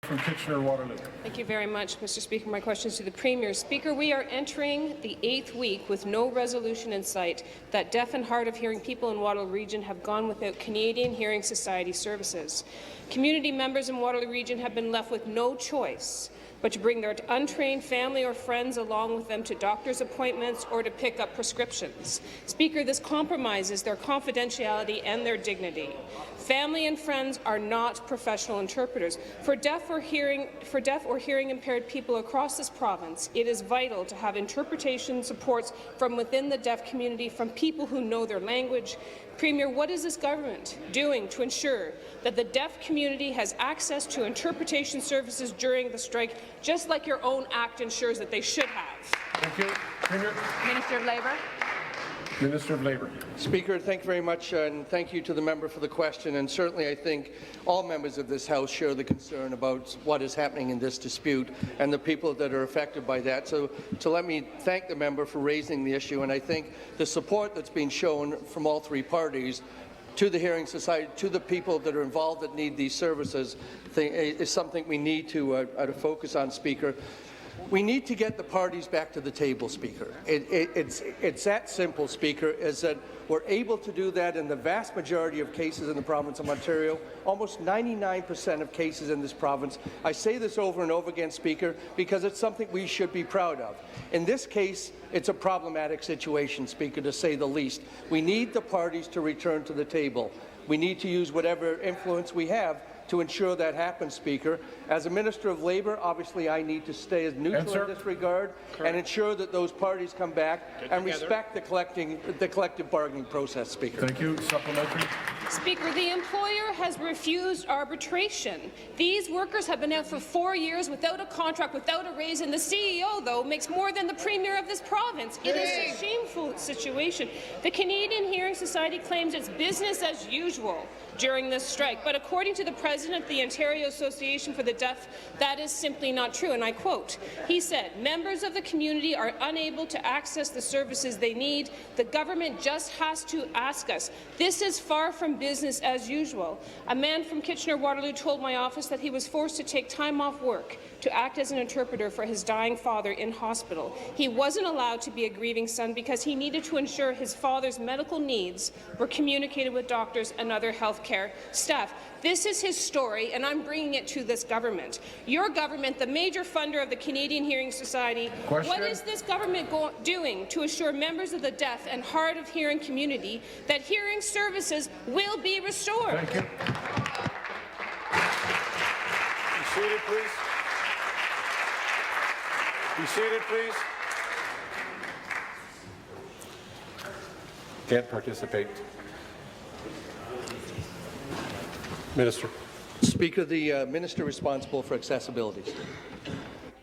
from Kitchener-Waterloo. Thank you very much, Mr. Speaker. My question is to the Premier. Speaker, we are entering the 8th week with no resolution in sight that deaf and hard of hearing people in Waterloo Region have gone without Canadian Hearing Society services. Community members in Waterloo Region have been left with no choice but to bring their untrained family or friends along with them to doctor's appointments or to pick up prescriptions. Speaker, this compromises their confidentiality and their dignity. Family and friends are not professional interpreters. For deaf or hearing impaired people across this province, it is vital to have interpretation supports from within the deaf community, from people who know their language. Premier, what is this government doing to ensure that the deaf community has access to interpretation services during the strike, just like your own Act ensures that they should have? Thank you. Premier. Minister of Labour. Minister of Labour. Speaker, thank you very much, and thank you to the member for the question. And certainly, I think all members of this House share the concern about what is happening in this dispute and the people that are affected by that. So let me thank the member for raising the issue, and I think the support that's been shown from all three parties to the Hearing Society, to the people that are involved that need these services, is something we need to focus on, Speaker. We need to get the parties back to the table, Speaker. It's that simple, Speaker, is that we're able to do that in the vast majority of cases in the province of Ontario, almost 99% of cases in this province. I say this over and over again, Speaker, because it's something we should be proud of. In this case, it's a problematic situation, Speaker, to say the least. We need the parties to return to the table. We need to use whatever influence we have to ensure that happens, Speaker. As a Minister of Labour, obviously I need to stay as neutral in this regard and ensure that those parties come back and respect the collective bargaining process, Speaker. Thank you. Supplementary. Speaker, the employer has refused arbitration. These workers have been out for 4 years without a contract, without a raise, and the CEO, though, makes more than the Premier of this province. It is a shameful situation. The Canadian Hearing Society claims it's business as usual during this strike, but according to the President of the Ontario Association for the Deaf, that is simply not true, and I quote, he said, members of the community are unable to access the services they need. The government just has to ask us. This is far from business as usual. A man from Kitchener-Waterloo told my office that he was forced to take time off work to act as an interpreter for his dying father in hospital. He wasn't allowed to be a grieving son because he needed to ensure his father's medical needs were communicated with doctors and other healthcare staff. This is his story, and I'm bringing it to this government. Your government, the major funder of the Canadian Hearing Society, what is this government doing to assure members of the deaf and hard of hearing community that hearing services will be restored? Thank you. Be seated, please. Be seated, please. Can't participate. Minister. Speaker, the Minister responsible for accessibility.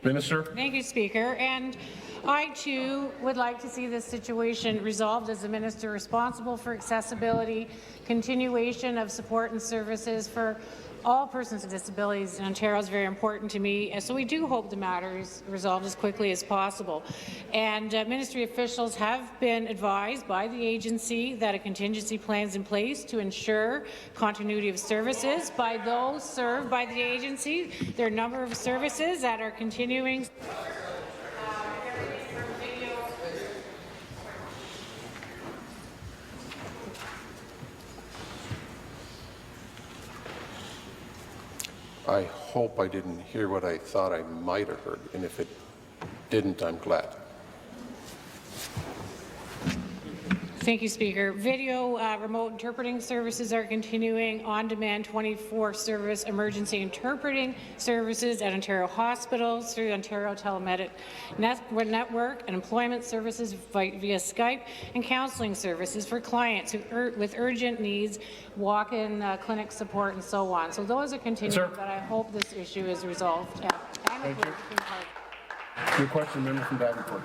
Minister. Thank you, Speaker. And I, too, would like to see this situation resolved as the Minister responsible for accessibility, continuation of support and services for all persons with disabilities in Ontario is very important to me, and so we do hope the matter is resolved as quickly as possible. And ministry officials have been advised by the agency that a contingency plan is in place to ensure continuity of services by those served by the agency. There are a number of services that are continuing. I hope I didn't hear what I thought I might have heard, and if it didn't, I'm glad. Thank you, Speaker. Video remote interpreting services are continuing. On-demand 24 service emergency interpreting services at Ontario hospitals through Ontario Telemedic Network, and employment services via Skype, and counselling services for clients with urgent needs, walk-in clinic support, and so on. So those are continuing, but I hope this issue is resolved. Thank you. Your question, member from Davenport.